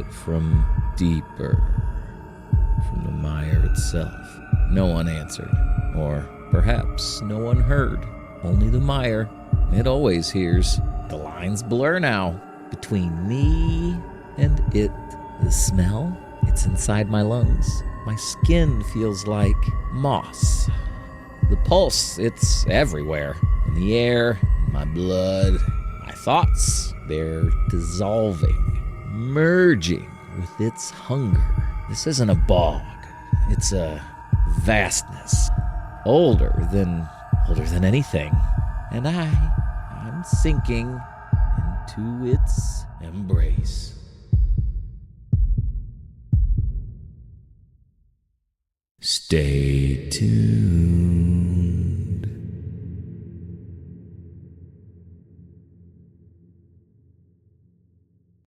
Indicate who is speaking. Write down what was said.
Speaker 1: but from deeper, from the mire itself. No one answered, or perhaps no one heard. Only the mire. It always hears. The lines blur now between me and it. The smell, it's inside my lungs. My skin feels like moss. The pulse, it's everywhere. In the air, in my blood. My thoughts, they're dissolving, merging with its hunger. This isn't a bog. It's a vastness. Older than anything. And I'm sinking into its embrace. Stay tuned.